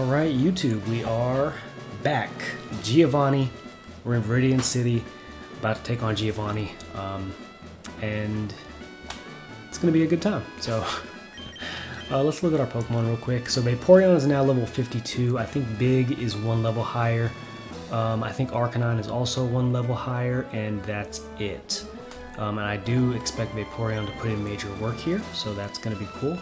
Alright, YouTube, we are back. Giovanni, we're in Viridian City, about to take on Giovanni, and it's going to be a good time. So, let's look at our Pokemon real quick. So Vaporeon is now level 52, I think Big is one level higher, I think Arcanine is also one level higher, and that's it. And I do expect Vaporeon to put in major work here, so that's going to be cool.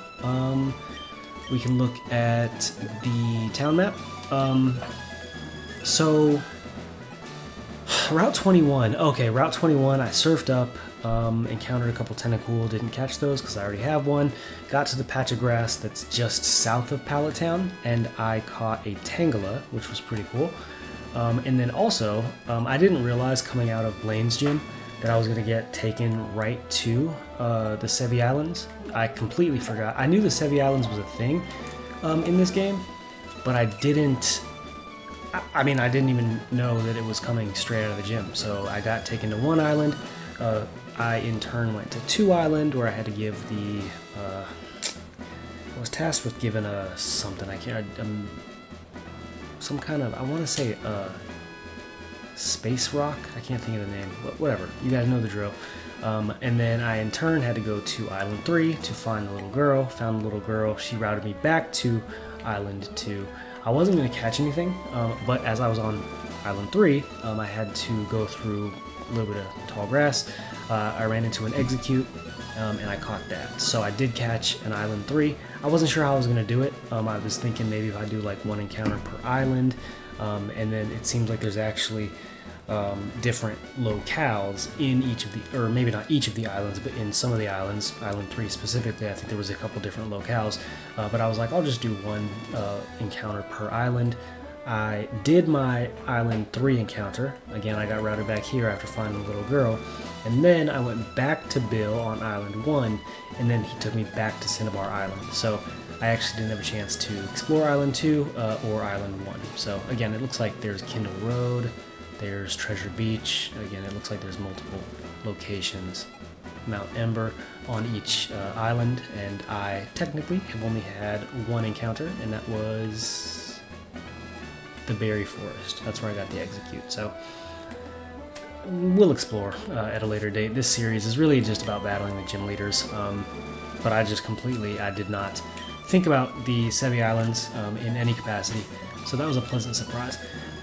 We can look at the town map. So, Route 21. Okay, Route 21, I surfed up, encountered a couple Tentacool, didn't catch those because I already have one. Got to the patch of grass that's just south of Pallet Town, and I caught a Tangela, which was pretty cool. And then also, I didn't realize coming out of Blaine's gym that I was going to get taken right to the Sevi Islands. I completely forgot. I knew the Sevi Islands was a thing in this game, but I didn't... I mean, I didn't even know that it was coming straight out of the gym. So I got taken to one island. I, in turn, went to 2 Island, where I had to give the... I was tasked with giving something. I can't... some kind of... I want to say... Space Rock? I can't think of the name. Whatever. You guys know the drill. And then I, in turn, had to go to Island 3 to find the little girl. Found the little girl. She routed me back to Island 2. I wasn't going to catch anything, but as I was on Island 3, I had to go through a little bit of tall grass. I ran into an Execute, and I caught that. So I did catch an Island 3. I wasn't sure how I was going to do it. I was thinking maybe if I do like 1 encounter per island, and then it seems like there's actually different locales in each of the, or maybe not each of the islands, but in some of the islands, Island 3 specifically, I think there was a couple different locales, but I was like, I'll just do 1 encounter per island. I did my Island 3 encounter. Again, I got routed back here after finding the little girl, and then I went back to Bill on Island 1, and then he took me back to Cinnabar Island. So I actually didn't have a chance to explore Island 2 or Island 1. So again, it looks like there's Kindle Road, there's Treasure Beach. Again, it looks like there's multiple locations. Mount Ember on each island, and I technically have only had 1 encounter, and that was the Berry Forest. That's where I got the Execute. So we'll explore at a later date. This series is really just about battling the gym leaders, but I did not think about the Sevi Islands in any capacity, so that was a pleasant surprise.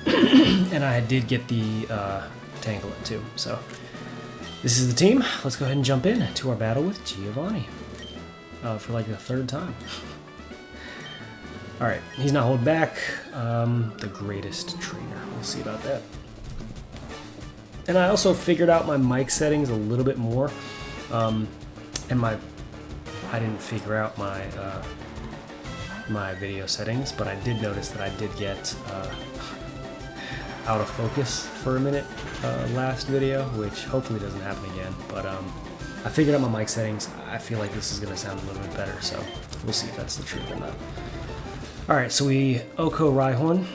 And I did get the Tangela too. So this is the team. Let's go ahead and jump in to our battle with Giovanni for like the 3rd time. All right, he's not holding back. The greatest trainer. We'll see about that. And I also figured out my mic settings a little bit more, and I didn't figure out my video settings, but I did notice that I did get out of focus for a minute last video, which hopefully doesn't happen again. But I figured out my mic settings. I feel like this is going to sound a little bit better, so we'll see if that's the truth or not. Alright, so we Oko Rhyhorn.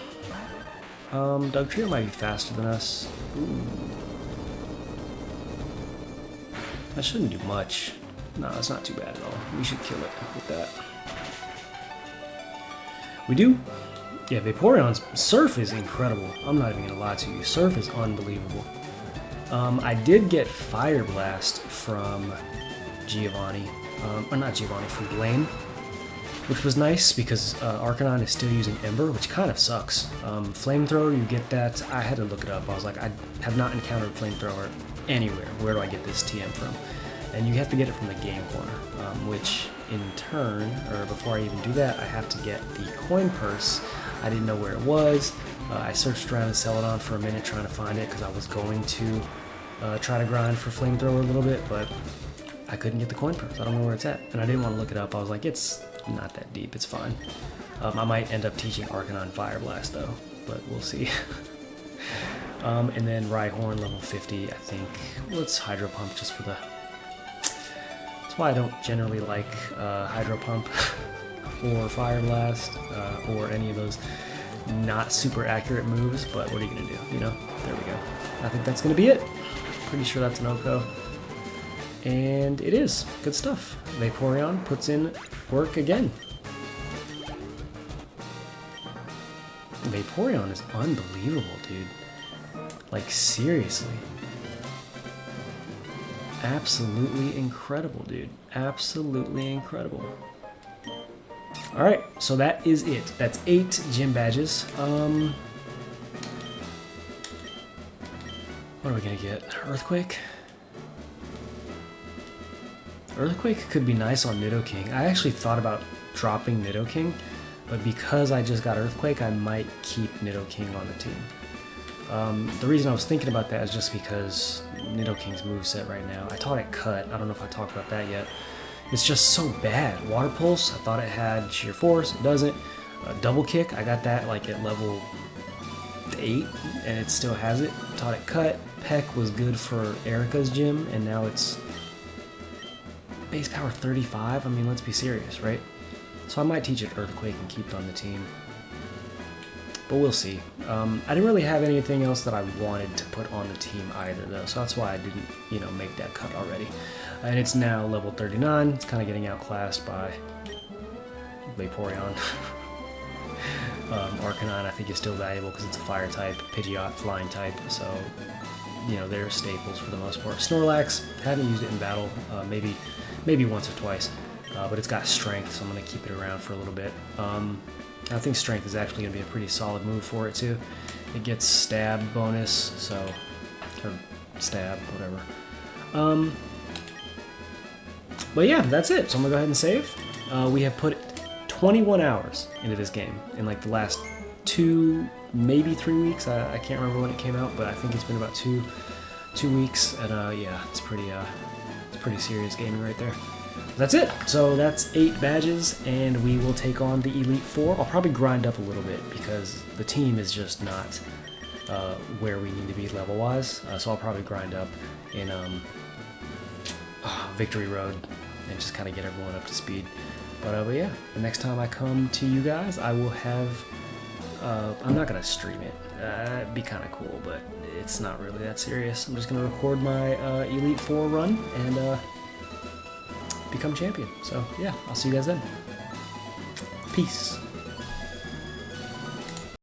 Dugtrio might be faster than us. Ooh. That shouldn't do much. No, it's not too bad at all. We should kill it with that. We do. Yeah, Vaporeon's Surf is incredible. I'm not even gonna lie to you. Surf is unbelievable. I did get Fire Blast from Giovanni, or not Giovanni, from Blaine, which was nice because Arcanine is still using Ember, which kind of sucks. Flamethrower, you get that. I had to look it up. I was like, I have not encountered Flamethrower anywhere. Where do I get this TM from? And you have to get it from the game corner, which in turn, or before I even do that, I have to get the coin purse. I didn't know where it was. I searched around in Celadon for a minute trying to find it because I was going to try to grind for Flamethrower a little bit, but I couldn't get the coin purse. I don't know where it's at, and I didn't want to look it up. I was like, it's not that deep, it's fine. I might end up teaching Arcanine Fire Blast though, but we'll see. And then Rhyhorn level 50, I think. Let's Hydro Pump just for the... That's why I don't generally like Hydro Pump or Fire Blast or any of those not super accurate moves, but what are you gonna do, you know? There we go. I think that's gonna be it. Pretty sure that's an Oko. And it is. Good stuff. Vaporeon puts in work again. Vaporeon is unbelievable, dude. Like, seriously. Absolutely incredible, dude. Absolutely incredible. Alright, so that is it. That's 8 gym badges. What are we gonna get? Earthquake? Earthquake could be nice on Nidoking. I actually thought about dropping Nidoking, but because I just got Earthquake, I might keep Nidoking on the team. The reason I was thinking about that is just because Nidoking's moveset right now. I taught it Cut. I don't know if I talked about that yet. It's just so bad. Water Pulse, I thought it had Sheer Force. It doesn't. Double Kick, I got that like at level 8, and it still has it. Taught it Cut. Peck was good for Erica's gym, and now it's base power 35. I mean, let's be serious, right? So I might teach it Earthquake and keep it on the team. But we'll see. I didn't really have anything else that I wanted to put on the team either, though, so that's why I didn't, you know, make that cut already. And it's now level 39. It's kind of getting outclassed by Vaporeon. Arcanine, I think, is still valuable because it's a fire type. Pidgeot, flying type, so, you know, they're staples for the most part. Snorlax, haven't used it in battle, maybe once or twice, but it's got strength, so I'm going to keep it around for a little bit. I think strength is actually going to be a pretty solid move for it too. It gets stab bonus, so, or stab, whatever. But yeah, that's it. So I'm going to go ahead and save. We have put 21 hours into this game in like the last 2, maybe 3 weeks. I can't remember when it came out, but I think it's been about two weeks. And yeah, it's pretty serious gaming right there. That's it. So that's 8 badges, and we will take on the Elite Four. I'll probably grind up a little bit because the team is just not where we need to be level-wise. So I'll probably grind up in Victory Road and just kind of get everyone up to speed. But yeah, the next time I come to you guys, I will have... I'm not going to stream it. It'd be kind of cool, but it's not really that serious. I'm just going to record my Elite Four run and... become champion. So yeah, I'll see you guys then. Peace.